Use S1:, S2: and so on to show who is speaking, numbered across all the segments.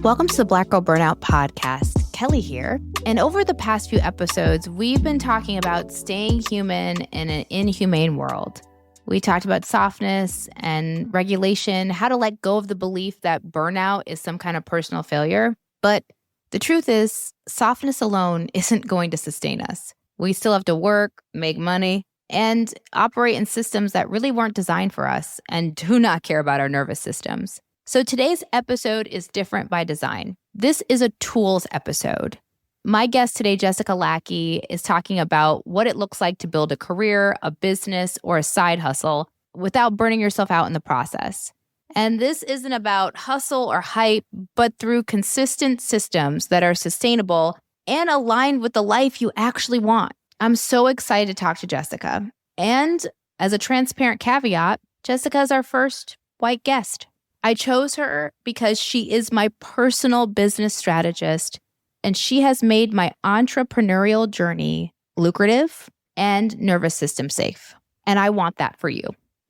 S1: Welcome to the Black Girl Burnout Podcast. Kelley here. And over the past few episodes, we've been talking about staying human in an inhumane world. We talked about softness and regulation, how to let go of the belief that burnout is some kind of personal failure. But the truth is, softness alone isn't going to sustain us. We still have to work, make money, and operate in systems that really weren't designed for us and do not care about our nervous systems. So today's episode is different by design. This is a tools episode. My guest today, Jessica Lackey, is talking about what it looks like to build a career, a business, or a side hustle without burning yourself out in the process. And this isn't about hustle or hype, but through consistent systems that are sustainable and aligned with the life you actually want. I'm so excited to talk to Jessica. And as a transparent caveat, Jessica is our first white guest. I chose her because she is my personal business strategist, and she has made my entrepreneurial journey lucrative and nervous system safe. And I want that for you.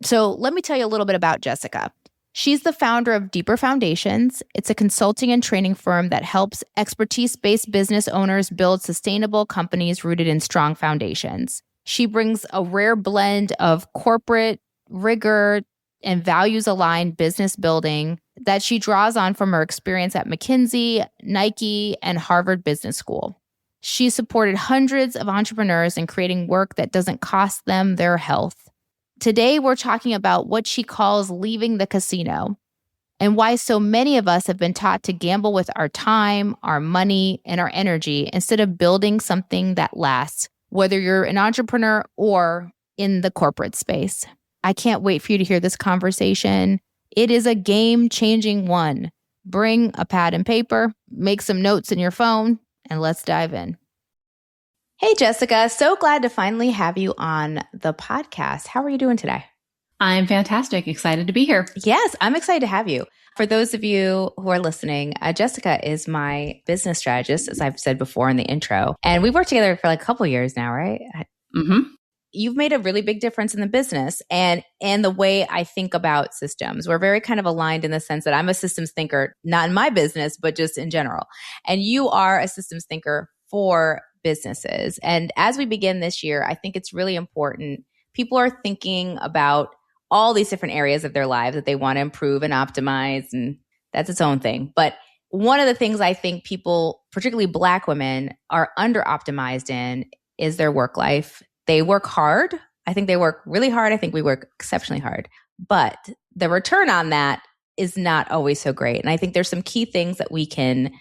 S1: So let me tell you a little bit about Jessica. She's the founder of Deeper Foundations. It's a consulting and training firm that helps expertise-based business owners build sustainable companies rooted in strong foundations. She brings a rare blend of corporate rigor and values-aligned business building that she draws on from her experience at McKinsey, Nike, and Harvard Business School. She supported hundreds of entrepreneurs in creating work that doesn't cost them their health. Today, we're talking about what she calls leaving the casino and why so many of us have been taught to gamble with our time, our money, and our energy instead of building something that lasts, whether you're an entrepreneur or in the corporate space. I can't wait for you to hear this conversation. It is a game-changing one. Bring a pad and paper, make some notes in your phone, and let's dive in. Hey, Jessica. So glad to finally have you on the podcast. How are you doing today?
S2: I'm fantastic. Excited to be here.
S1: Yes, I'm excited to have you. For those of you who are listening, Jessica is my business strategist, as I've said before in the intro. And we've worked together for like a couple of years now, right?
S2: Mm-hmm.
S1: You've made a really big difference in the business and the way I think about systems. We're very kind of aligned in the sense that I'm a systems thinker, not in my business, but just in general. And you are a systems thinker for businesses. And as we begin this year, I think it's really important. People are thinking about all these different areas of their lives that they want to improve and optimize, and that's its own thing. But one of the things I think people, particularly Black women, are under-optimized in is their work life. They work hard. I think they work really hard. I think we work exceptionally hard. But the return on that is not always so great. And I think there's some key things that we can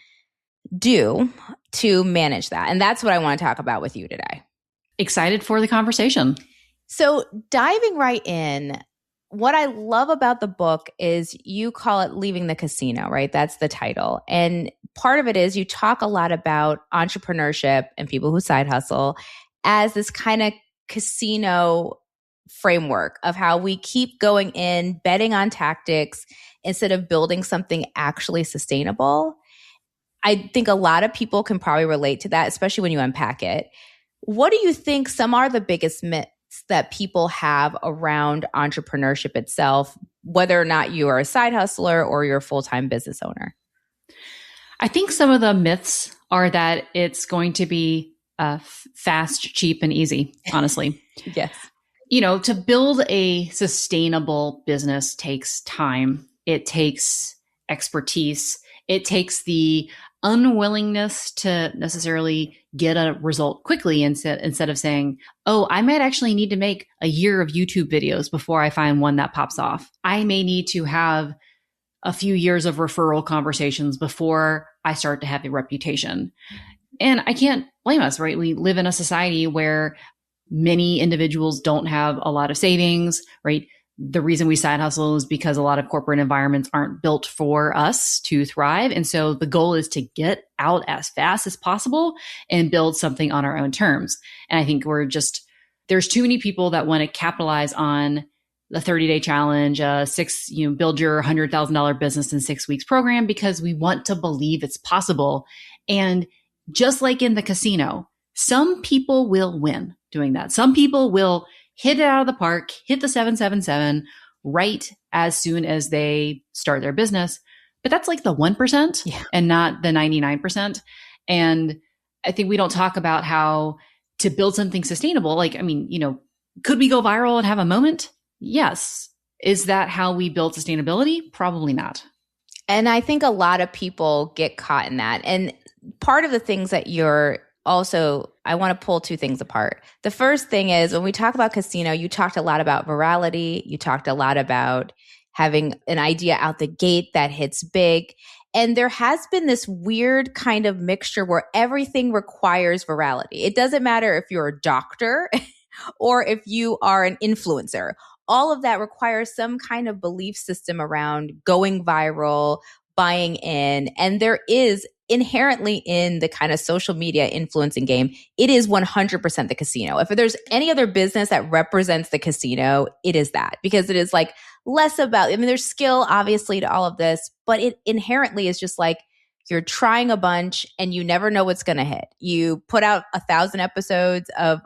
S1: do to manage that. And that's what I want to talk about with you today.
S2: Excited for the conversation.
S1: So diving right in, what I love about the book is you call it Leaving the Casino, right? That's the title. And part of it is you talk a lot about entrepreneurship and people who side hustle as this kind of casino framework of how we keep going in, betting on tactics instead of building something actually sustainable. I think a lot of people can probably relate to that, especially when you unpack it. What do you think some are the biggest myths that people have around entrepreneurship itself, whether or not you are a side hustler or you're a full-time business owner?
S2: I think some of the myths are that it's going to be fast, cheap, and easy, honestly.
S1: Yes.
S2: You know, to build a sustainable business takes time. It takes expertise. It takes the unwillingness to necessarily get a result quickly instead of saying, oh, I might actually need to make a year of YouTube videos before I find one that pops off. I may need to have a few years of referral conversations before I start to have a reputation. And I can't blame us, right? We live in a society where many individuals don't have a lot of savings, right? The reason we side hustle is because a lot of corporate environments aren't built for us to thrive. And so the goal is to get out as fast as possible and build something on our own terms. And I think there's too many people that want to capitalize on the 30-day challenge, build your $100,000 business in 6 weeks program because we want to believe it's possible. And just like in the casino, some people will win doing that. Some people will hit it out of the park, hit the 777 right as soon as they start their business. but that's like the 1%
S1: Yeah.
S2: and not the 99%. And I think we don't talk about how to build something sustainable. Like, I mean, could we go viral and have a moment? Yes. Is that how we build sustainability? Probably not.
S1: And I think a lot of people get caught in that. And part of the things that you're also, I want to pull two things apart. The first thing is when we talk about casino, you talked a lot about virality. You talked a lot about having an idea out the gate that hits big. And there has been this weird kind of mixture where everything requires virality. It doesn't matter if you're a doctor or if you are an influencer. All of that requires some kind of belief system around going viral, buying in. And there is inherently in the kind of social media influencing game, it is 100% the casino. If there's any other business that represents the casino, it is that, because it is like less about, I mean, there's skill obviously to all of this, but it inherently is just like you're trying a bunch and you never know what's going to hit. You put out 1,000 episodes of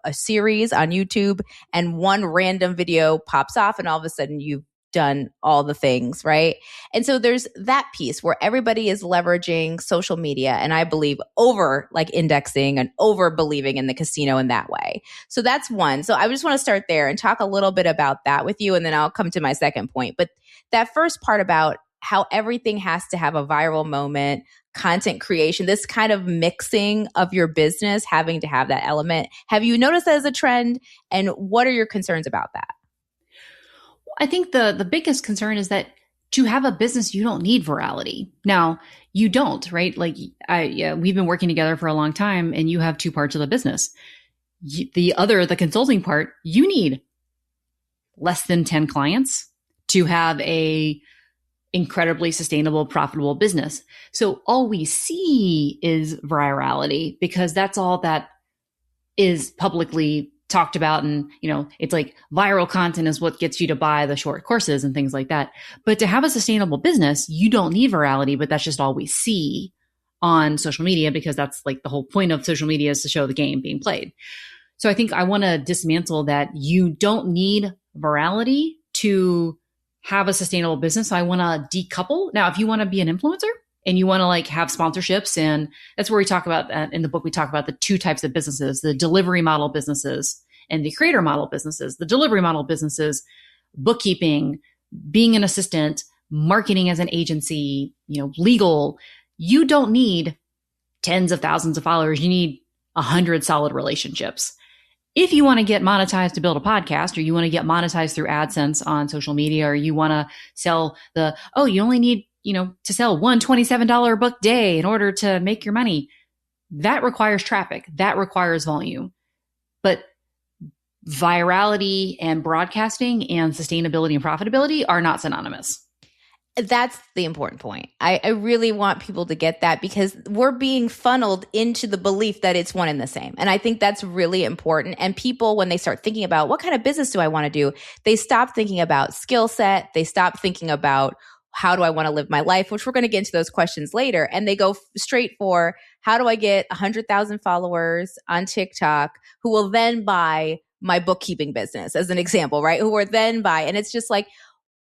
S1: a series on YouTube and one random video pops off and all of a sudden you've done all the things, right? And so there's that piece where everybody is leveraging social media and I believe over like indexing and over believing in the casino in that way. So that's one. So I just want to start there and talk a little bit about that with you and then I'll come to my second point. But that first part about how everything has to have a viral moment, content creation, this kind of mixing of your business having to have that element. Have you noticed that as a trend? And what are your concerns about that?
S2: I think the biggest concern is that to have a business, you don't need virality. Now, you don't, right? Like we've been working together for a long time and you have two parts of the business. The consulting part, you need less than 10 clients to have a incredibly sustainable, profitable business. So all we see is virality because that's all that is publicly talked about. And, it's like viral content is what gets you to buy the short courses and things like that. But to have a sustainable business, you don't need virality, but that's just all we see on social media because that's like the whole point of social media is to show the game being played. So I think I want to dismantle that you don't need virality to have a sustainable business. So I want to decouple. Now, if you want to be an influencer and you want to like have sponsorships, and that's where we talk about in the book, we talk about the two types of businesses, the delivery model businesses and the creator model businesses. The delivery model businesses, bookkeeping, being an assistant, marketing as an agency, legal. You don't need tens of thousands of followers. You need 100 solid relationships. If you want to get monetized to build a podcast, or you want to get monetized through AdSense on social media, or you want to sell you only need, to sell one $27 book day in order to make your money. That requires traffic. That requires volume. But virality and broadcasting and sustainability and profitability are not synonymous.
S1: That's the important point. I really want people to get that because we're being funneled into the belief that it's one and the same. And I think that's really important. And people, when they start thinking about what kind of business do I want to do, they stop thinking about skill set. They stop thinking about how do I want to live my life, which we're going to get into those questions later. And they go straight for how do I get 100,000 followers on TikTok who will then buy my bookkeeping business as an example, right? Who will then buy. And it's just like,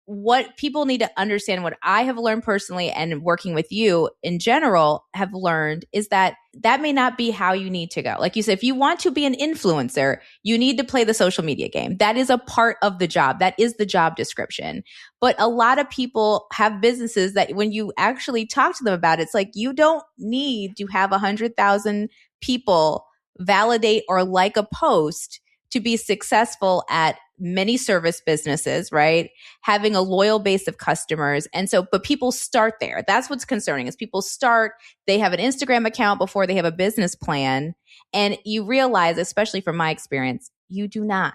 S1: what people need to understand, what I have learned personally and working with you in general have learned is that may not be how you need to go. Like you said, if you want to be an influencer, you need to play the social media game. That is a part of the job. That is the job description. But a lot of people have businesses that when you actually talk to them about it, it's like you don't need to have 100,000 people validate or like a post to be successful at many service businesses, right? Having a loyal base of customers. And so, but people start there. That's what's concerning is people start, they have an Instagram account before they have a business plan. And you realize, especially from my experience, you do not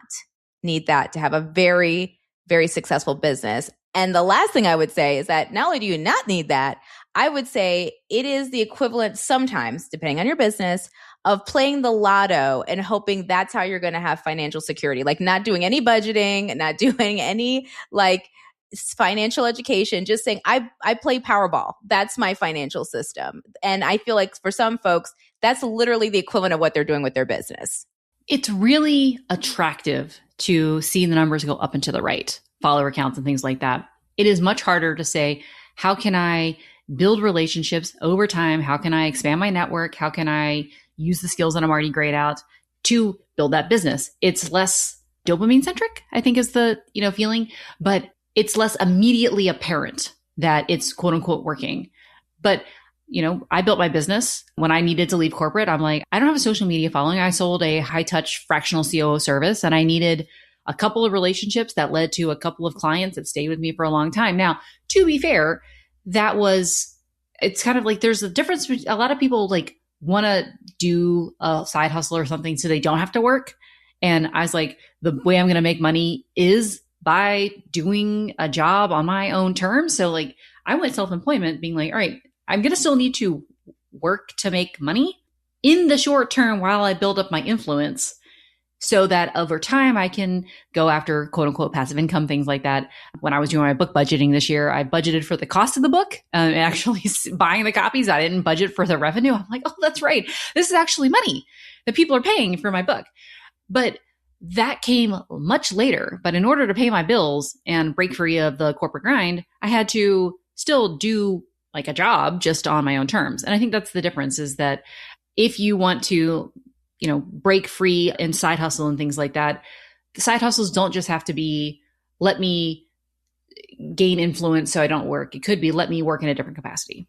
S1: need that to have a very, very successful business. And the last thing I would say is that not only do you not need that, I would say it is the equivalent sometimes, depending on your business, of playing the lotto and hoping that's how you're going to have financial security, like not doing any budgeting, not doing any like financial education, just saying, I play Powerball. That's my financial system. And I feel like for some folks, that's literally the equivalent of what they're doing with their business.
S2: It's really attractive to see the numbers go up and to the right, follower counts and things like that. It is much harder to say, How can I build relationships over time? How can I expand my network? How can I use the skills that I'm already great at to build that business? It's less dopamine centric, I think is the, feeling, but it's less immediately apparent that it's quote unquote working. But I built my business when I needed to leave corporate. I'm like, I don't have a social media following. I sold a high touch fractional COO service, and I needed a couple of relationships that led to a couple of clients that stayed with me for a long time. Now, to be fair, it's kind of like there's a difference. A lot of people like want to do a side hustle or something so they don't have to work. And I was like, the way I'm going to make money is by doing a job on my own terms. So like I went self-employment being like, all right, I'm going to still need to work to make money in the short term while I build up my influence so that over time I can go after quote unquote passive income, things like that. When I was doing my book budgeting this year, I budgeted for the cost of the book and actually buying the copies. I didn't budget for the revenue. I'm like, oh, that's right. This is actually money that people are paying for my book. But that came much later. But in order to pay my bills and break free of the corporate grind, I had to still do like a job just on my own terms. And I think that's the difference, is that if you want to, break free and side hustle and things like that, the side hustles don't just have to be, let me gain influence so I don't work. It could be, let me work in a different capacity.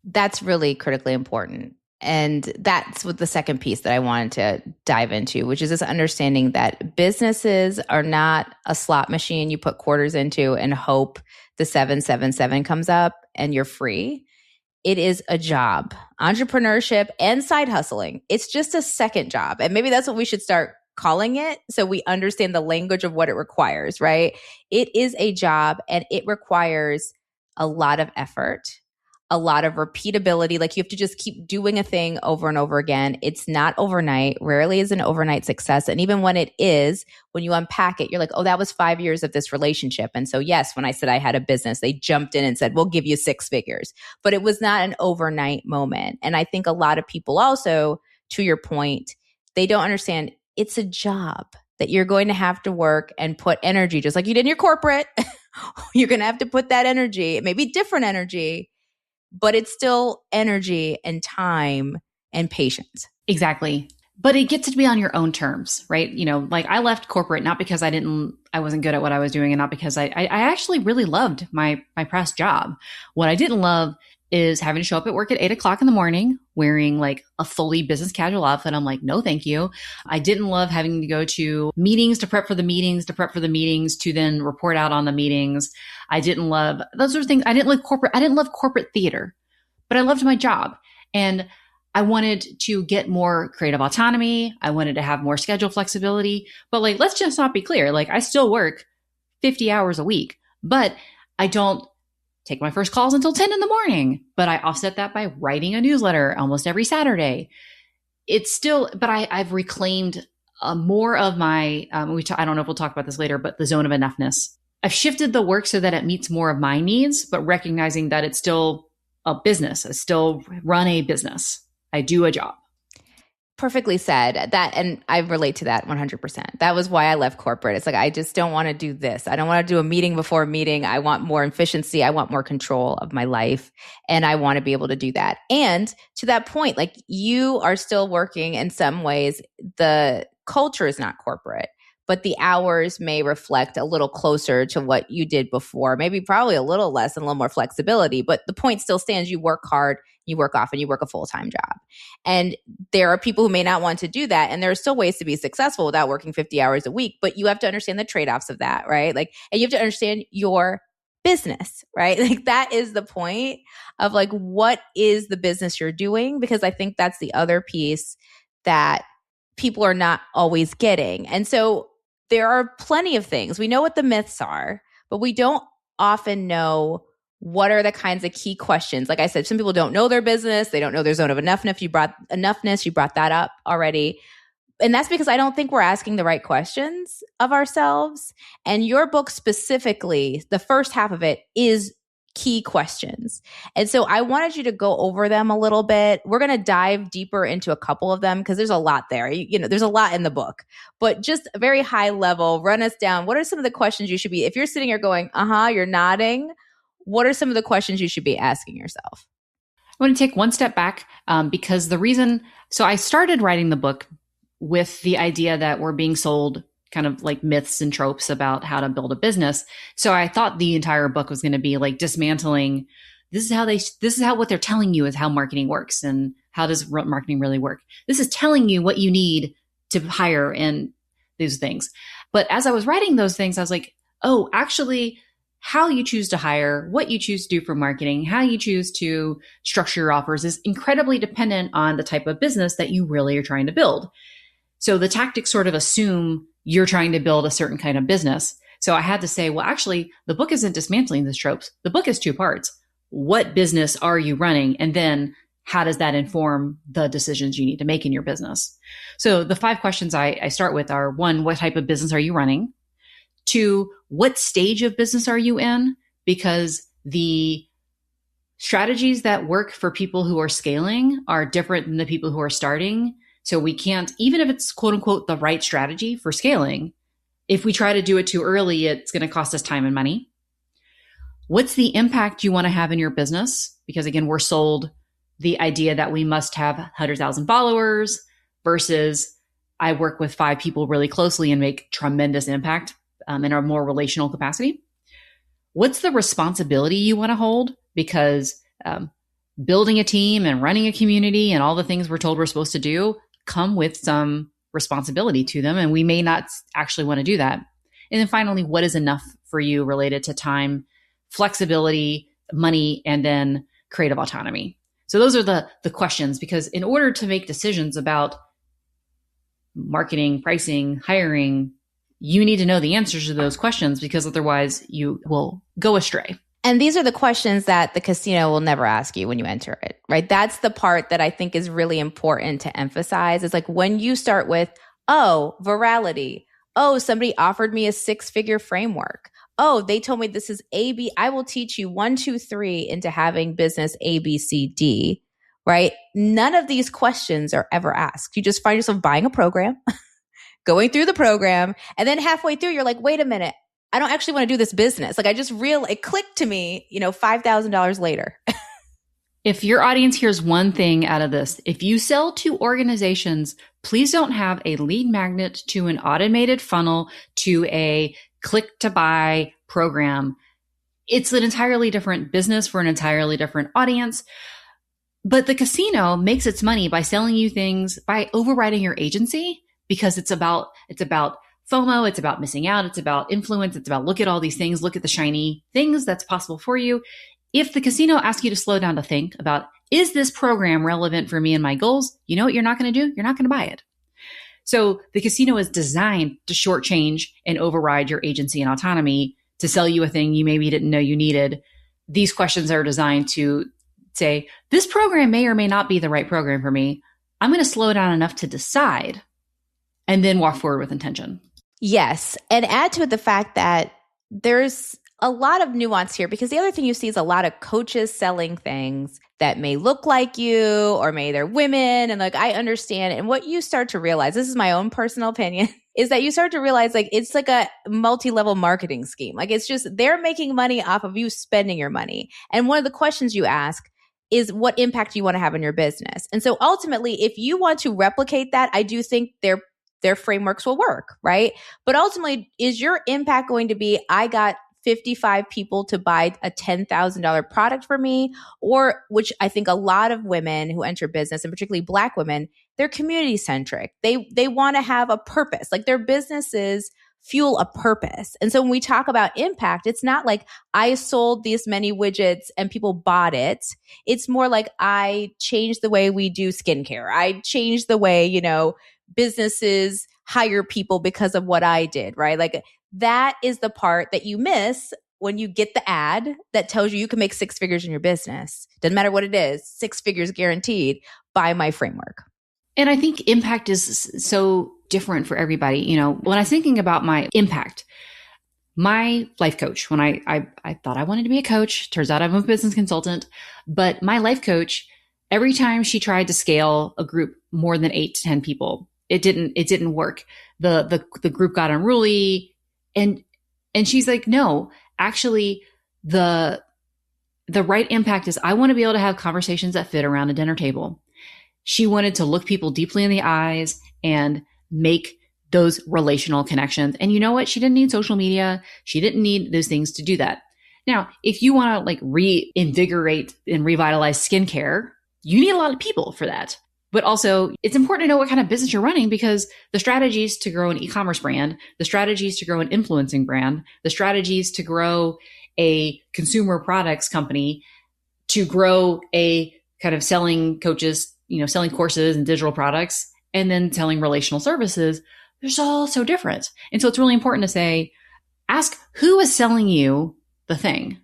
S1: That's really critically important. And that's what the second piece that I wanted to dive into, which is this understanding that businesses are not a slot machine you put quarters into and hope the 777 comes up and you're free. It is a job. Entrepreneurship and side hustling, it's just a second job. And maybe that's what we should start calling it, so we understand the language of what it requires, right? It is a job and it requires a lot of effort, a lot of repeatability. Like you have to just keep doing a thing over and over again. It's not overnight. Rarely is an overnight success. And even when it is, when you unpack it, you're like, oh, that was 5 years of this relationship. And so yes, when I said I had a business, they jumped in and said, we'll give you 6 figures. But it was not an overnight moment. And I think a lot of people also, to your point, they don't understand it's a job that you're going to have to work and put energy, just like you did in your corporate. You're going to have to put that energy. It may be different energy, but it's still energy and time and patience.
S2: Exactly. But it gets to be on your own terms, right? Like I left corporate, not because I wasn't good at what I was doing, and not because I actually really loved my past job. What I didn't love is having to show up at work at 8:00 in the morning wearing like a fully business casual outfit. I'm like, no, thank you. I didn't love having to go to meetings to prep for the meetings, to then report out on the meetings. I didn't love those sort of things. I didn't love corporate theater, but I loved my job. And I wanted to get more creative autonomy. I wanted to have more schedule flexibility. But like, let's just not be clear. Like I still work 50 hours a week, but I don't take my first calls until 10 in the morning. But I offset that by writing a newsletter almost every Saturday. It's still, but I've reclaimed more of my, I don't know if we'll talk about this later, but the zone of enoughness. I've shifted the work so that it meets more of my needs, but recognizing that it's still a business. I still run a business. I do a job.
S1: Perfectly said that. And I relate to that 100%. That was why I left corporate. It's like, I just don't want to do this. I don't want to do a meeting before a meeting. I want more efficiency. I want more control of my life. And I want to be able to do that. And to that point, like you are still working in some ways. The culture is not corporate, but the hours may reflect a little closer to what you did before, maybe probably a little less and a little more flexibility. But the point still stands. You work hard, you work often, you work a full-time job. And there are people who may not want to do that. And there are still ways to be successful without working 50 hours a week, but you have to understand the trade-offs of that, right? Like, and you have to understand your business, right? Like that is the point of like, what is the business you're doing? Because I think that's the other piece that people are not always getting. And so there are plenty of things. We know what the myths are, but we don't often know what are the kinds of key questions. Like I said, some people don't know their business. They don't know their zone of enoughness. You brought that up already. And that's because I don't think we're asking the right questions of ourselves. And your book specifically, the first half of it is key questions. And so I wanted you to go over them a little bit. We're going to dive deeper into a couple of them because there's a lot there. There's a lot in the book, but just a very high level, run us down. What are some of the questions you should be, if you're sitting here going, you're nodding, what are some of the questions you should be asking yourself?
S2: I want to take one step back because so I started writing the book with the idea that we're being sold kind of like myths and tropes about how to build a business. So I thought the entire book was going to be like dismantling. This is how what they're telling you is how marketing works, and how does marketing really work. This is telling you what you need to hire and those things. But as I was writing those things, I was like, oh, actually, how you choose to hire, what you choose to do for marketing, how you choose to structure your offers is incredibly dependent on the type of business that you really are trying to build. So the tactics sort of assume you're trying to build a certain kind of business. So I had to say, well, actually, the book isn't dismantling these tropes. The book is 2 parts. What business are you running? And then how does that inform the decisions you need to make in your business? So the 5 questions I start with are: 1, what type of business are you running? 2, what stage of business are you in? Because the strategies that work for people who are scaling are different than the people who are starting. So we can't, even if it's quote unquote the right strategy for scaling, if we try to do it too early, it's going to cost us time and money. What's the impact you want to have in your business? Because again, we're sold the idea that we must have 100,000 followers versus I work with 5 people really closely and make tremendous impact in a more relational capacity. What's the responsibility you want to hold? Because building a team and running a community and all the things we're told we're supposed to do come with some responsibility to them, and we may not actually want to do that. And then finally, what is enough for you related to time, flexibility, money, and then creative autonomy? So those are the questions, because in order to make decisions about marketing, pricing, hiring, you need to know the answers to those questions, because otherwise you will go astray.
S1: And these are the questions that the casino will never ask you when you enter it, right? That's the part that I think is really important to emphasize. Is like when you start with, oh, virality. Oh, somebody offered me a 6-figure framework. Oh, they told me this is AB. I will teach you 1, 2, 3 into having business A, B, C, D, right? None of these questions are ever asked. You just find yourself buying a program, going through the program, and then halfway through, you're like, wait a minute. I don't actually want to do this business. Like it clicked to me, $5,000 later.
S2: If your audience hears one thing out of this, if you sell to organizations, please don't have a lead magnet to an automated funnel to a click to buy program. It's an entirely different business for an entirely different audience. But the casino makes its money by selling you things, by overriding your agency, because it's about FOMO, it's about missing out, it's about influence, it's about look at all these things, look at the shiny things that's possible for you. If the casino asks you to slow down to think about, is this program relevant for me and my goals? You know what you're not going to do? You're not going to buy it. So the casino is designed to shortchange and override your agency and autonomy to sell you a thing you maybe didn't know you needed. These questions are designed to say, this program may or may not be the right program for me. I'm going to slow down enough to decide and then walk forward with intention.
S1: Yes. And add to it the fact that there's a lot of nuance here, because the other thing you see is a lot of coaches selling things that may look like you, or may they're women. And like, I understand. And what you start to realize, this is my own personal opinion, is that you start to realize like it's like a multi-level marketing scheme. Like it's just, they're making money off of you spending your money. And one of the questions you ask is what impact do you want to have on your business? And so ultimately, if you want to replicate that, I do think their frameworks will work, right? But ultimately, is your impact going to be, I got 55 people to buy a $10,000 product for me? Or, which I think a lot of women who enter business, and particularly Black women, they're community centric. They want to have a purpose. Like their businesses fuel a purpose. And so when we talk about impact, it's not like I sold these many widgets and people bought it. It's more like I changed the way we do skincare. I changed the way, businesses hire people because of what I did, right? Like that is the part that you miss when you get the ad that tells you can make 6 figures in your business. Doesn't matter what it is, 6 figures guaranteed. Buy my framework.
S2: And I think impact is so different for everybody. When I was thinking about my impact, my life coach, when I thought I wanted to be a coach, turns out I'm a business consultant, but my life coach, every time she tried to scale a group more than 8 to 10 people, it didn't work. The group got unruly, and she's like, no, actually the The right impact is I want to be able to have conversations that fit around a dinner table. She wanted to look people deeply in the eyes and make those relational connections. And you know what? She didn't need social media. She didn't need those things to do that. Now, if you want to like reinvigorate and revitalize skincare, you need a lot of people for that. But also, it's important to know what kind of business you're running, because the strategies to grow an e-commerce brand, the strategies to grow an influencing brand, the strategies to grow a consumer products company, to grow a kind of selling coaches, selling courses and digital products, and then selling relational services, they're all so different. And so it's really important to say, ask who is selling you the thing,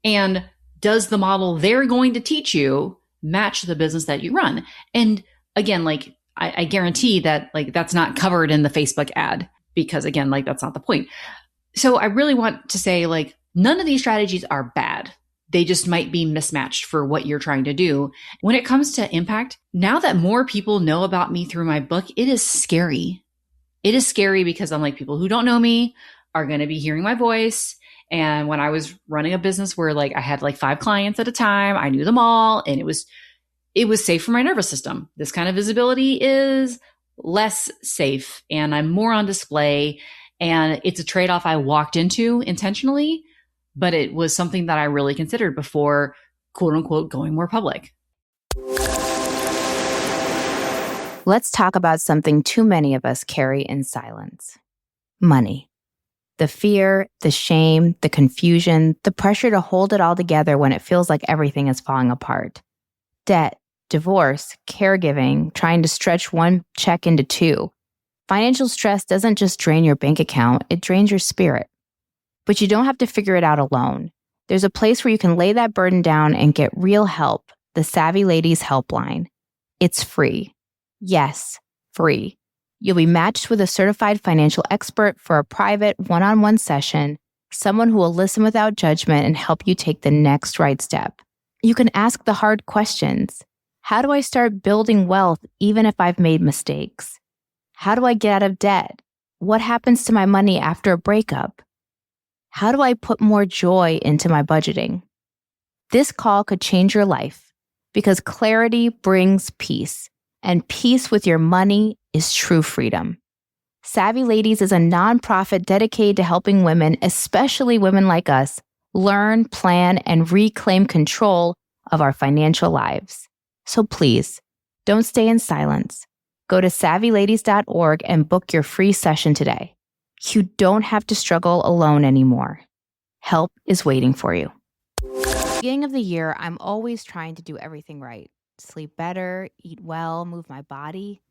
S2: and does the model they're going to teach you match the business that you run? And again, like I guarantee that like that's not covered in the Facebook ad, because again, like that's not the point. So I really want to say, like, none of these strategies are bad. They just might be mismatched for what you're trying to do. When it comes to impact, now that more people know about me through my book, it is scary. It is scary because I'm like, people who don't know me are going to be hearing my voice. And when I was running a business where like I had like 5 clients at a time, I knew them all, and it was safe for my nervous system. This kind of visibility is less safe, and I'm more on display, and it's a trade-off I walked into intentionally, but it was something that I really considered before, quote unquote, going more public.
S1: Let's talk about something too many of us carry in silence: money. The fear, the shame, the confusion, the pressure to hold it all together when it feels like everything is falling apart. Debt, divorce, caregiving, trying to stretch one check into 2. Financial stress doesn't just drain your bank account, it drains your spirit. But you don't have to figure it out alone. There's a place where you can lay that burden down and get real help: the Savvy Ladies Helpline. It's free. Yes, free. You'll be matched with a certified financial expert for a private one-on-one session, someone who will listen without judgment and help you take the next right step. You can ask the hard questions. How do I start building wealth even if I've made mistakes? How do I get out of debt? What happens to my money after a breakup? How do I put more joy into my budgeting? This call could change your life, because clarity brings peace, and peace with your money is true freedom. Savvy Ladies is a nonprofit dedicated to helping women, especially women like us, learn, plan, and reclaim control of our financial lives. So please, don't stay in silence. Go to savvyladies.org and book your free session today. You don't have to struggle alone anymore. Help is waiting for you. Beginning of the year, I'm always trying to do everything right: sleep better, eat well, move my body.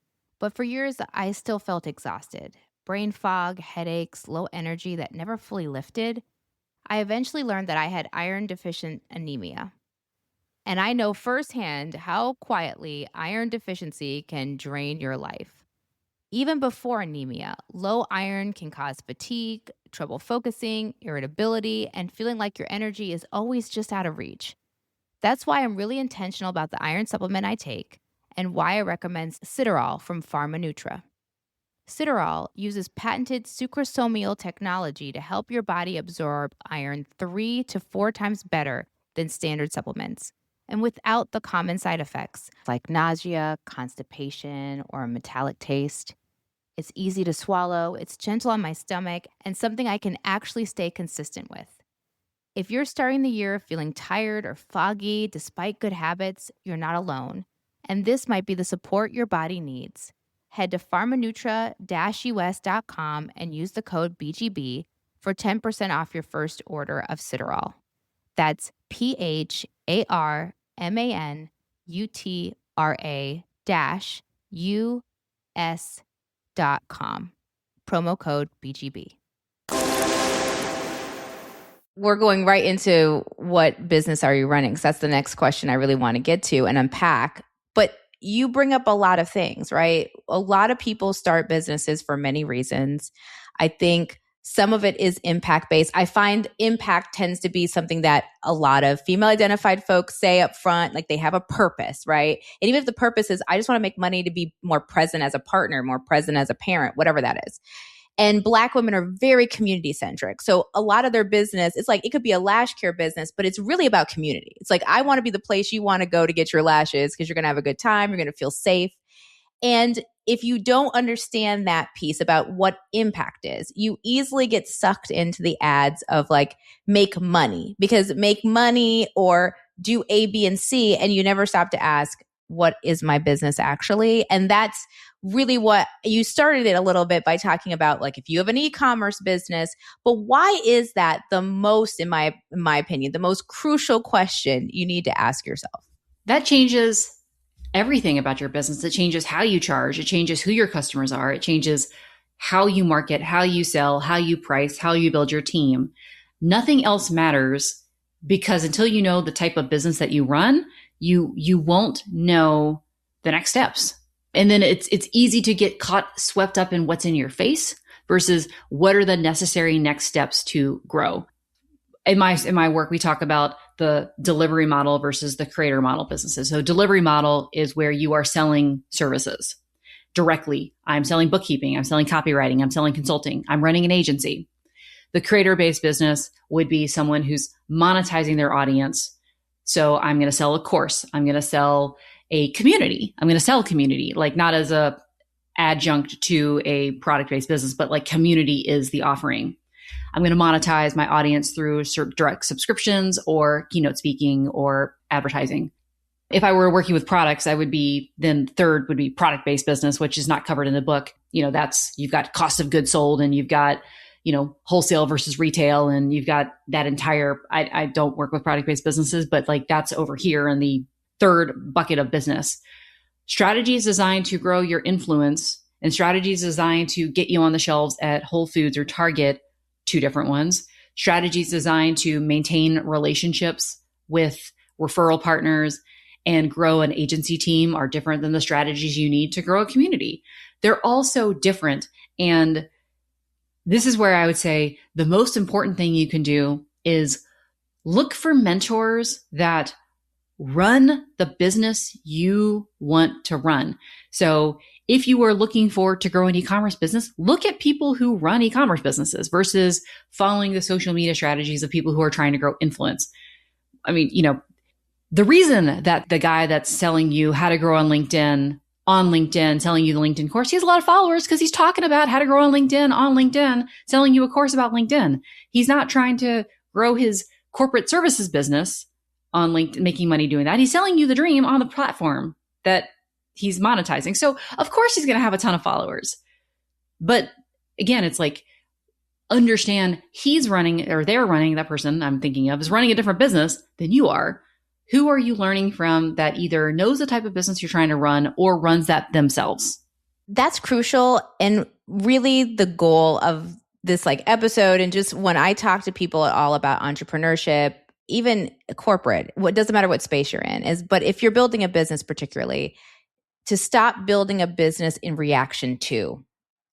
S1: But for years, I still felt exhausted. Brain fog, headaches, low energy that never fully lifted. I eventually learned that I had iron deficient anemia. And I know firsthand how quietly iron deficiency can drain your life. Even before anemia, low iron can cause fatigue, trouble focusing, irritability, and feeling like your energy is always just out of reach. That's why I'm really intentional about the iron supplement I take, and why I recommend Citarol from PharmaNutra. Citarol uses patented sucrosomial technology to help your body absorb iron 3 to 4 times better than standard supplements, and without the common side effects like nausea, constipation, or a metallic taste. It's easy to swallow, it's gentle on my stomach, and something I can actually stay consistent with. If you're starting the year feeling tired or foggy despite good habits, you're not alone, and this might be the support your body needs. Head to pharmanutra-us.com and use the code BGB for 10% off your first order of Citarol. That's PHARMANUTRA-US.com. Promo code BGB. We're going right into what business are you running? So that's the next question I really want to get to and unpack. But you bring up a lot of things, right? A lot of people start businesses for many reasons. I think some of it is impact-based. I find impact tends to be something that a lot of female-identified folks say up front, like they have a purpose, right? And even if the purpose is, I just want to make money to be more present as a partner, more present as a parent, whatever that is. And Black women are very community centric. So a lot of their business, it's like, it could be a lash care business, but it's really about community. It's like, I want to be the place you want to go to get your lashes because you're going to have a good time. You're going to feel safe. And if you don't understand that piece about what impact is, you easily get sucked into the ads of like, make money, because make money or do A, B, and C. And you never stop to ask, what is my business actually? And that's really what you started it a little bit by talking about, like, if you have an e-commerce business, but why is that the most, in my opinion, the most crucial question you need to ask yourself?
S2: That changes everything about your business. It changes how you charge. It changes who your customers are. It changes how you market, how you sell, how you price, how you build your team. Nothing else matters, because until you know the type of business that you run, you won't know the next steps. And then it's easy to get swept up in what's in your face versus what are the necessary next steps to grow. In my work, we talk about the delivery model versus the creator model businesses. So delivery model is where you are selling services directly. I'm selling bookkeeping. I'm selling copywriting. I'm selling consulting. I'm running an agency. The creator-based business would be someone who's monetizing their audience. So I'm going to sell a course. I'm going to sell a community. I'm going to sell community, like not as a adjunct to a product-based business, but like community is the offering. I'm going to monetize my audience through direct subscriptions or keynote speaking or advertising. If I were working with products, then third would be product-based business, which is not covered in the book. You've got cost of goods sold, and you've got, wholesale versus retail. And you've got that entire, I don't work with product-based businesses, but like that's over here in the third bucket of business. Strategies designed to grow your influence and strategies designed to get you on the shelves at Whole Foods or Target, two different ones. Strategies designed to maintain relationships with referral partners and grow an agency team are different than the strategies you need to grow a community. They're all so different. And this is where I would say the most important thing you can do is look for mentors that run the business you want to run. So if you are looking to grow an e-commerce business, look at people who run e-commerce businesses versus following the social media strategies of people who are trying to grow influence. I mean, the reason that the guy that's selling you how to grow on LinkedIn, selling you the LinkedIn course, he has a lot of followers because he's talking about how to grow on LinkedIn, selling you a course about LinkedIn. He's not trying to grow his corporate services business on LinkedIn, making money doing that. He's selling you the dream on the platform that he's monetizing. So of course he's going to have a ton of followers. But again, it's like, understand that person I'm thinking of is running a different business than you are. Who are you learning from that either knows the type of business you're trying to run or runs that themselves?
S1: That's crucial. And really the goal of this episode, and just when I talk to people at all about entrepreneurship, even corporate, what doesn't matter what space you're in, but if you're building a business particularly, to stop building a business in reaction to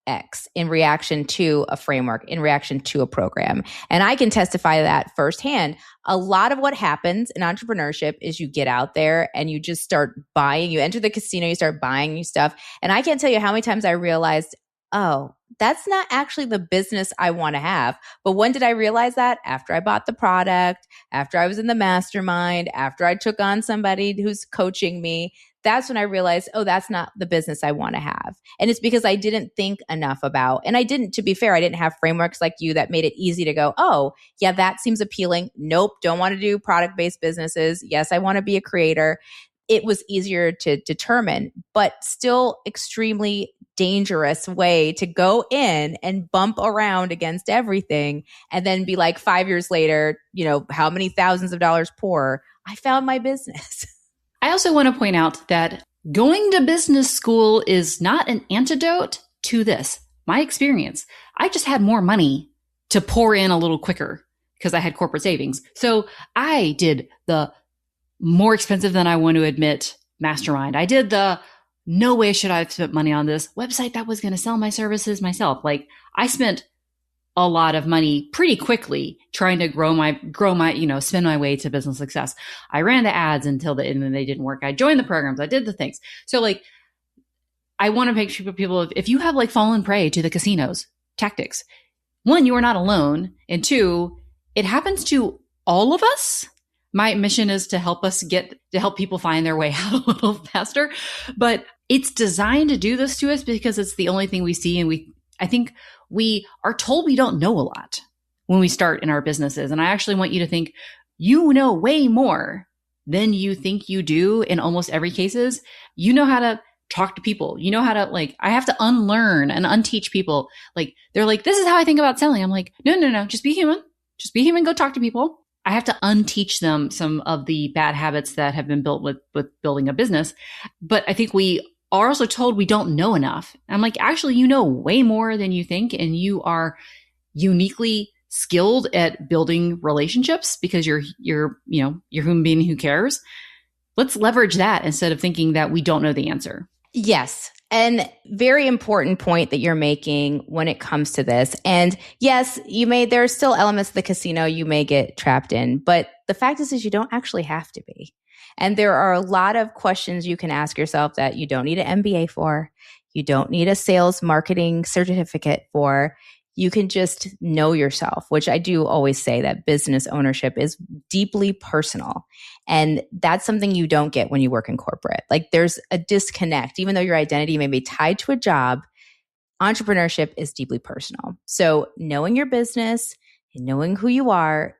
S1: X, in reaction to a framework, in reaction to a program. And I can testify to that firsthand. A lot of what happens in entrepreneurship is you get out there and you just start buying, you enter the casino, you start buying new stuff. And I can't tell you how many times I realized, oh, that's not actually the business I want to have. But when did I realize that? After I bought the product, after I was in the mastermind, after I took on somebody who's coaching me. That's when I realized, oh, that's not the business I want to have. And it's because I didn't think enough about, and to be fair, I didn't have frameworks like you that made it easy to go, oh, yeah, that seems appealing. Nope, don't want to do product-based businesses. Yes, I want to be a creator. It was easier to determine, but still extremely dangerous way to go in and bump around against everything and then be like 5 years later, how many thousands of dollars poorer, I found my business.
S2: I also want to point out that going to business school is not an antidote to this. My experience, I just had more money to pour in a little quicker because I had corporate savings. So I did the more expensive than I want to admit mastermind. I did the no way should I have spent money on this website that was going to sell my services myself. Like I spent a lot of money pretty quickly trying to grow my, spend my way to business success. I ran the ads until and then they didn't work. I joined the programs. I did the things. So I want to make sure people, if you have fallen prey to the casinos, tactics. One, you are not alone. And two, it happens to all of us. My mission is to help people find their way out a little faster, but it's designed to do this to us because it's the only thing we see. And I think we are told we don't know a lot when we start in our businesses. And I actually want you to think you know way more than you think you do in almost every cases. You know how to talk to people. You know how to I have to unlearn and unteach people. They're like, this is how I think about selling. I'm like, no, just be human. Just be human. Go talk to people. I have to unteach them some of the bad habits that have been built with building a business. But I think we are also told we don't know enough. I'm like, actually, you know way more than you think. And you are uniquely skilled at building relationships because you're a human being who cares. Let's leverage that instead of thinking that we don't know the answer.
S1: Yes. And very important point that you're making when it comes to this. And yes, there are still elements of the casino you may get trapped in, but the fact is you don't actually have to be. And there are a lot of questions you can ask yourself that you don't need an MBA for. You don't need a sales marketing certificate for. You can just know yourself, which I do always say that business ownership is deeply personal. And that's something you don't get when you work in corporate. There's a disconnect. Even though your identity may be tied to a job, entrepreneurship is deeply personal. So knowing your business and knowing who you are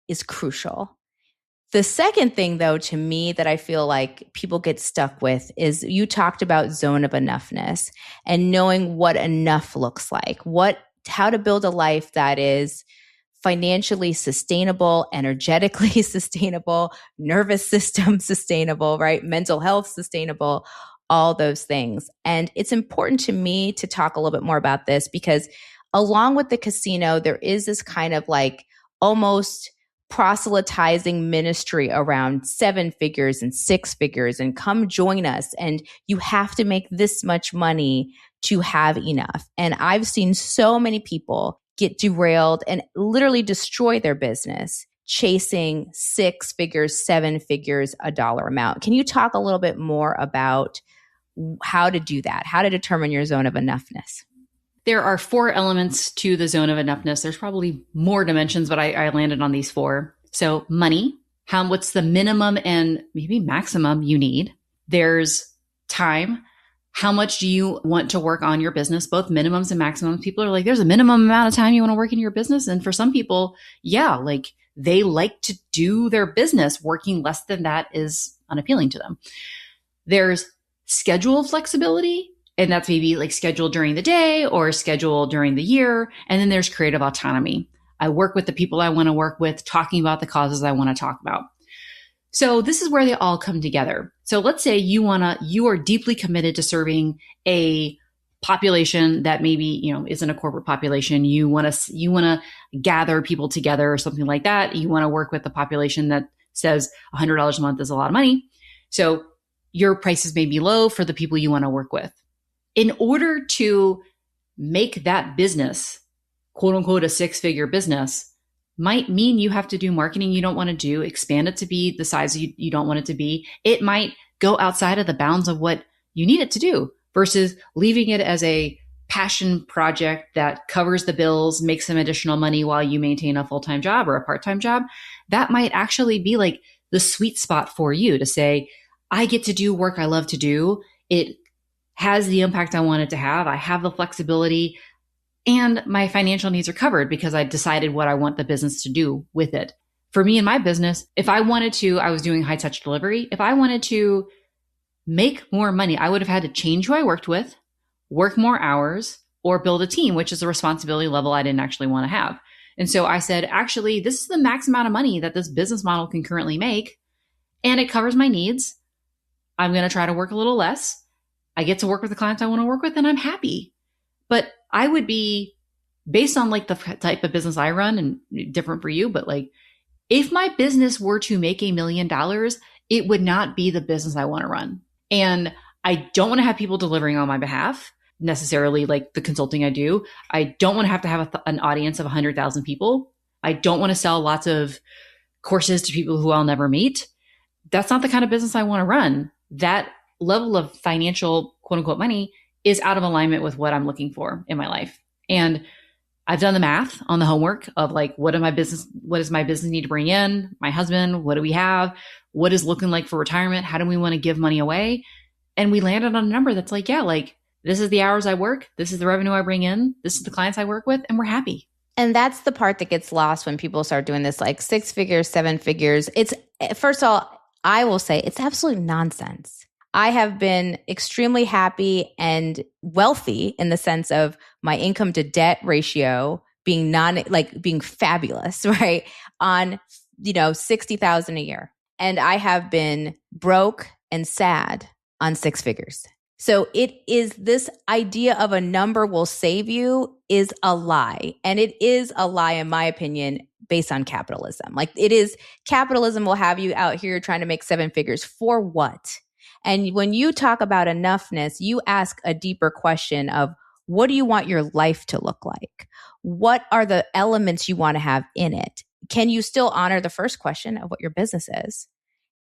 S1: is crucial. The second thing, though, to me that I feel like people get stuck with is you talked about zone of enoughness and knowing what enough looks like, how to build a life that is financially sustainable, energetically sustainable, nervous system sustainable, right? Mental health sustainable, all those things. And it's important to me to talk a little bit more about this because along with the casino, there is this kind of almost proselytizing ministry around 7 figures and 6 figures and come join us. And you have to make this much money to have enough. And I've seen so many people get derailed and literally destroy their business chasing 6 figures, 7 figures, a dollar amount. Can you talk a little bit more about how to do that? How to determine your zone of enoughness?
S2: There are 4 elements to the zone of enoughness. There's probably more dimensions, but I landed on these 4. So money, what's the minimum and maybe maximum you need? There's time. How much do you want to work on your business? Both minimums and maximums. People are like, there's a minimum amount of time you want to work in your business. And for some people, yeah, they like to do their business. Working less than that is unappealing to them. There's schedule flexibility. And that's maybe scheduled during the day or scheduled during the year. And then there's creative autonomy. I work with the people I want to work with, talking about the causes I want to talk about. So this is where they all come together. So let's say you are deeply committed to serving a population that maybe, isn't a corporate population. You want to gather people together or something like that. You want to work with the population that says $100 a month is a lot of money. So your prices may be low for the people you want to work with. In order to make that business, quote unquote, a 6-figure business, might mean you have to do marketing you don't want to do, expand it to be the size you don't want it to be. It might go outside of the bounds of what you need it to do versus leaving it as a passion project that covers the bills, makes some additional money while you maintain a full-time job or a part-time job. That might actually be the sweet spot for you to say, I get to do work I love to do. It has the impact I want it to have. I have the flexibility. And my financial needs are covered because I decided what I want the business to do with it. For me in my business, if I wanted to, I was doing high touch delivery. If I wanted to make more money, I would have had to change who I worked with, work more hours, or build a team, which is a responsibility level I didn't actually want to have. And so I said, actually, this is the max amount of money that this business model can currently make, and it covers my needs. I'm going to try to work a little less. I get to work with the clients I want to work with, and I'm happy. But I would be, based on the type of business I run, and different for you, but if my business were to make $1 million, it would not be the business I want to run. And I don't want to have people delivering on my behalf, necessarily the consulting I do. I don't want to have an audience of 100,000 people. I don't want to sell lots of courses to people who I'll never meet. That's not the kind of business I want to run. That level of financial, quote unquote, money is out of alignment with what I'm looking for in my life. And I've done the math on the homework of like, what does my business need to bring in? My husband, what do we have? What is looking like for retirement? How do we want to give money away? And we landed on a number that's like, yeah, like this is the hours I work. This is the revenue I bring in. This is the clients I work with, and we're happy.
S1: And that's the part that gets lost when people start doing this, like 6 figures, 7 figures. It's, first of all, I will say it's absolute nonsense. I have been extremely happy and wealthy in the sense of my income to debt ratio being being fabulous, right? On, 60,000 a year. And I have been broke and sad on 6 figures. So it is, this idea of a number will save you is a lie. And it is a lie, in my opinion, based on capitalism. Like it is, capitalism will have you out here trying to make 7 figures for what? And when you talk about enoughness, you ask a deeper question of what do you want your life to look like? What are the elements you want to have in it? Can you still honor the first question of what your business is?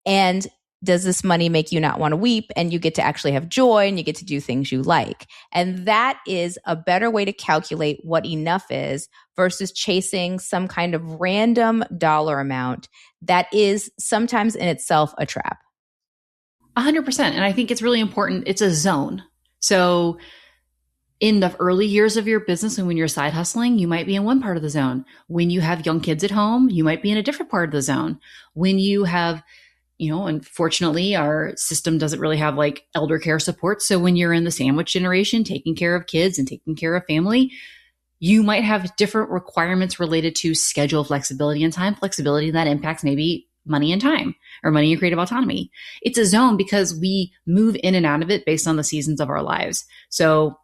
S1: And does this money make you not want to weep, and you get to actually have joy and you get to do things you like? And that is a better way to calculate what enough is versus chasing some kind of random dollar amount that is sometimes in itself a trap.
S2: 100%. And I think it's really important. It's a zone. So in the early years of your business and when you're side hustling, you might be in one part of the zone. When you have young kids at home, you might be in a different part of the zone. When you have, unfortunately, our system doesn't really have like elder care support. So when you're in the sandwich generation, taking care of kids and taking care of family, you might have different requirements related to schedule flexibility and time flexibility that impacts maybe money and time or money and creative autonomy. It's a zone because we move in and out of it based on the seasons of our lives. So,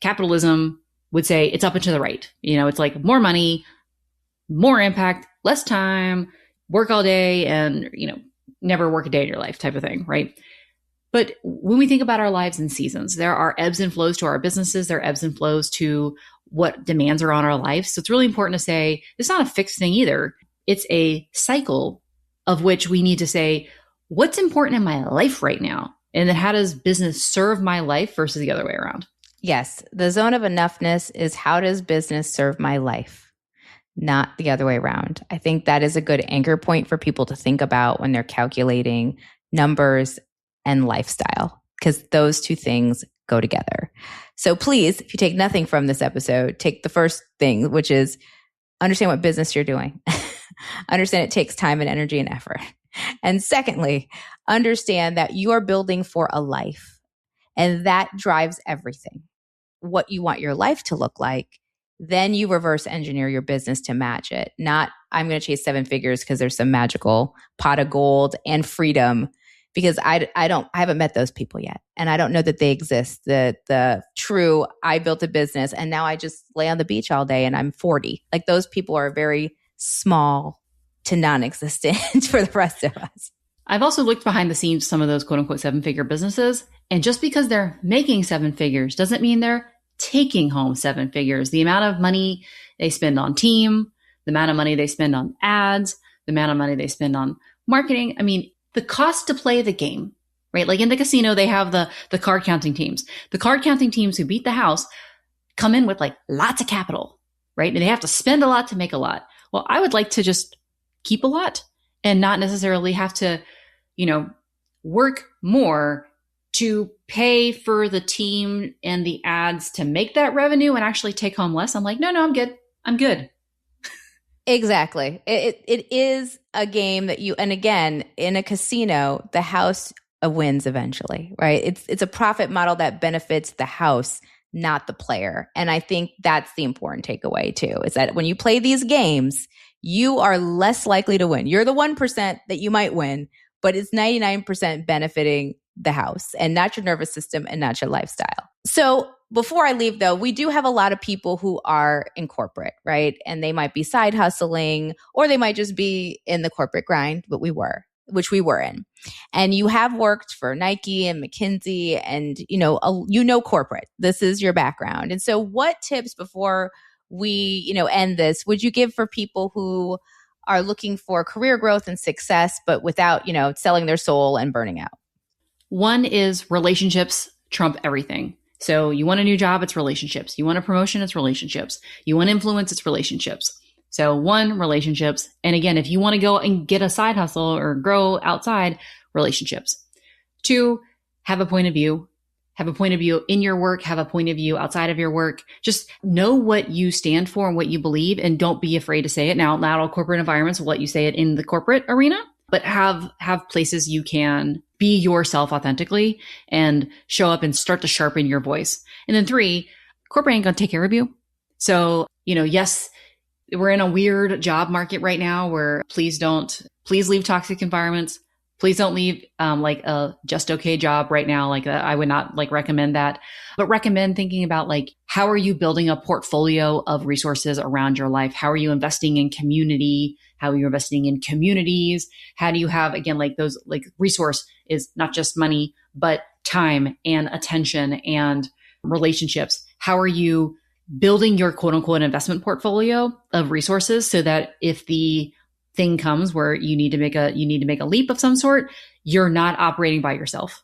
S2: capitalism would say it's up and to the right. It's like more money, more impact, less time, work all day and, never work a day in your life type of thing, right? But when we think about our lives in seasons, there are ebbs and flows to our businesses. There are ebbs and flows to what demands are on our life. So it's really important to say it's not a fixed thing either. It's a cycle of which we need to say, what's important in my life right now? And then how does business serve my life versus the other way around?
S1: Yes. The zone of enoughness is how does business serve my life, not the other way around. I think that is a good anchor point for people to think about when they're calculating numbers and lifestyle, because those two things go together. So please, if you take nothing from this episode, take the first thing, which is understand what business you're doing. Understand it takes time and energy and effort. And secondly, understand that you are building for a life, and that drives everything. What you want your life to look like, then you reverse engineer your business to match it. Not, I'm going to chase 7 figures because there's some magical pot of gold and freedom, because I haven't met those people yet. And I don't know that they exist. The true, I built a business and now I just lay on the beach all day and I'm 40. Like those people are very small to non-existent for the rest of us.
S2: I've also looked behind the scenes, some of those quote unquote 7-figure businesses. And just because they're making 7 figures doesn't mean they're taking home 7 figures. The amount of money they spend on team, the amount of money they spend on ads, the amount of money they spend on marketing. I mean, the cost to play the game, right? Like in the casino, they have the card counting teams. The card counting teams who beat the house come in with like lots of capital, right? And they have to spend a lot to make a lot. Well, I would like to just keep a lot and not necessarily have to, work more to pay for the team and the ads to make that revenue and actually take home less. I'm like, no, I'm good. I'm good.
S1: Exactly. It is a game that and again, in a casino, the house wins eventually, right? It's a profit model that benefits the house, not the player. And I think that's the important takeaway too, is that when you play these games, you are less likely to win. You're the 1% that you might win, but it's 99% benefiting the house and not your nervous system and not your lifestyle. So before I leave though, we do have a lot of people who are in corporate, right? And they might be side hustling or they might just be in the corporate grind, which we were in. And you have worked for Nike and McKinsey and, corporate. This is your background. And so what tips before we, end this, would you give for people who are looking for career growth and success, but without, selling their soul and burning out?
S2: One is relationships trump everything. So you want a new job, it's relationships. You want a promotion, it's relationships. You want influence, it's relationships. So one, relationships. And again, if you want to go and get a side hustle or grow outside, relationships. Two, have a point of view. Have a point of view in your work, have a point of view outside of your work. Just know what you stand for and what you believe, and don't be afraid to say it. Now, not all corporate environments will let you say it in the corporate arena, but have places you can be yourself authentically and show up and start to sharpen your voice. And then three, corporate ain't gonna take care of you. So, yes, we're in a weird job market right now where please leave toxic environments. Please don't leave like a just okay job right now. Like I would not recommend that, but recommend thinking about how are you building a portfolio of resources around your life? How are you investing in community? How are you investing in communities? How do you have, again, those resource is not just money, but time and attention and relationships. How are you building your quote unquote investment portfolio of resources so that if the thing comes where you need to make a leap of some sort, you're not operating by yourself?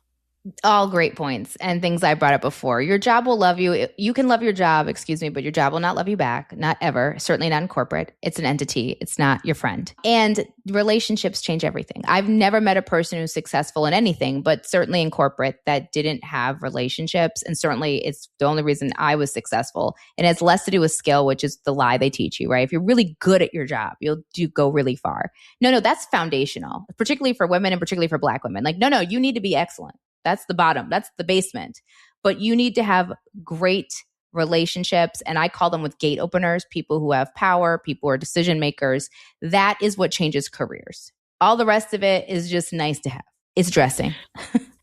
S1: All great points and things I brought up before. Your job will love you. You can love your job, but your job will not love you back. Not ever. Certainly not in corporate. It's an entity. It's not your friend. And relationships change everything. I've never met a person who's successful in anything, but certainly in corporate that didn't have relationships. And certainly it's the only reason I was successful. And it has less to do with skill, which is the lie they teach you, right? If you're really good at your job, you'll go really far. No, that's foundational, particularly for women and particularly for Black women. No, you need to be excellent. That's the bottom. That's the basement. But you need to have great relationships. And I call them with gate openers, people who have power, people who are decision makers. That is what changes careers. All the rest of it is just nice to have. It's dressing.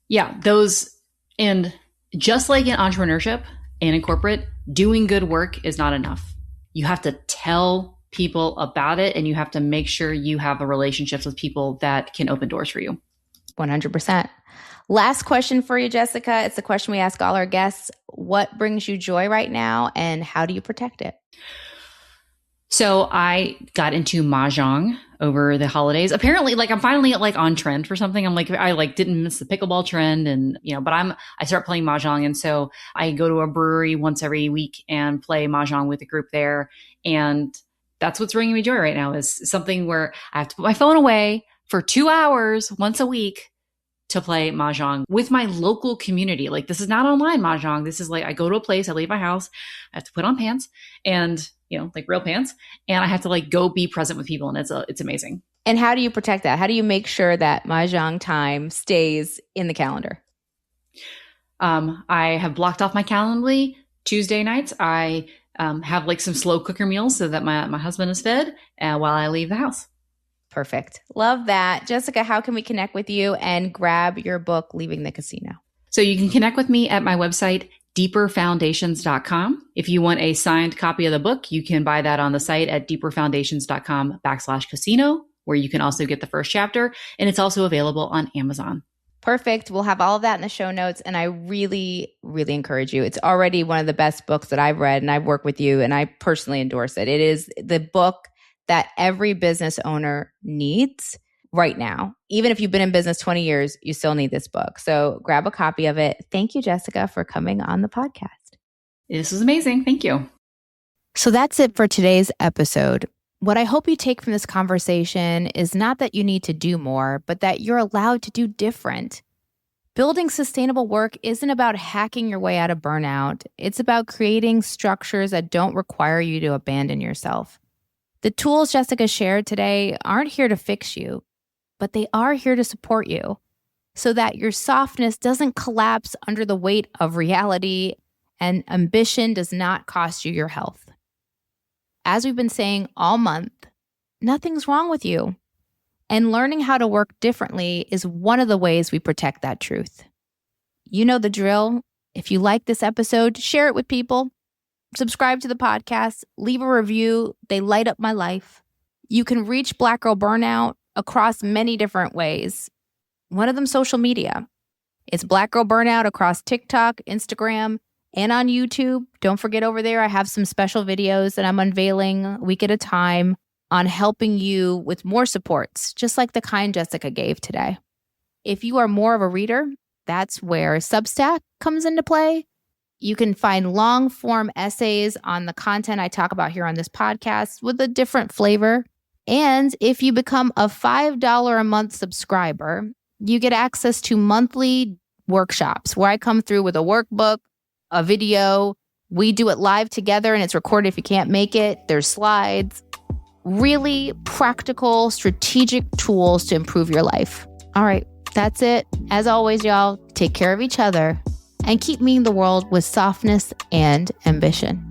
S2: Yeah, those. And just like in entrepreneurship and in corporate, doing good work is not enough. You have to tell people about it, and you have to make sure you have the relationships with people that can open doors for you.
S1: 100%. Last question for you, Jessica. It's the question we ask all our guests. What brings you joy right now, and how do you protect it?
S2: So I got into Mahjong over the holidays. Apparently, I'm finally on trend for something. I didn't miss the pickleball trend, and but I start playing Mahjong, and so I go to a brewery once every week and play Mahjong with a group there, and that's what's bringing me joy right now. Is something where I have to put my phone away for 2 hours once a week to play Mahjong with my local community. This is not online Mahjong. This is I go to a place, I leave my house, I have to put on pants and, real pants. And I have to go be present with people. And it's amazing.
S1: And how do you protect that? How do you make sure that Mahjong time stays in the calendar?
S2: I have blocked off my Calendly Tuesday nights. I have some slow cooker meals so that my husband is fed while I leave the house.
S1: Perfect. Love that. Jessica, how can we connect with you and grab your book, Leaving the Casino?
S2: So you can connect with me at my website, deeperfoundations.com. If you want a signed copy of the book, you can buy that on the site at deeperfoundations.com/casino, where you can also get the first chapter. And it's also available on Amazon.
S1: Perfect. We'll have all of that in the show notes. And I really, really encourage you. It's already one of the best books that I've read, and I've worked with you, and I personally endorse it. It is the book that every business owner needs right now. Even if you've been in business 20 years, you still need this book. So grab a copy of it. Thank you, Jessica, for coming on the podcast.
S2: This was amazing. Thank you.
S1: So that's it for today's episode. What I hope you take from this conversation is not that you need to do more, but that you're allowed to do different. Building sustainable work isn't about hacking your way out of burnout. It's about creating structures that don't require you to abandon yourself. The tools Jessica shared today aren't here to fix you, but they are here to support you so that your softness doesn't collapse under the weight of reality and ambition does not cost you your health. As we've been saying all month, nothing's wrong with you. And learning how to work differently is one of the ways we protect that truth. You know the drill. If you like this episode, share it with people. Subscribe to the podcast, leave a review. They light up my life. You can reach Black Girl Burnout across many different ways. One of them, social media. It's Black Girl Burnout across TikTok, Instagram, and on YouTube. Don't forget over there, I have some special videos that I'm unveiling a week at a time on helping you with more supports, just like the kind Jessica gave today. If you are more of a reader, that's where Substack comes into play. You can find long form essays on the content I talk about here on this podcast with a different flavor. And if you become a $5 a month subscriber, you get access to monthly workshops where I come through with a workbook, a video. We do it live together and it's recorded if you can't make it. There's slides, really practical, strategic tools to improve your life. All right, that's it. As always, y'all, take care of each other and keep meeting the world with softness and ambition.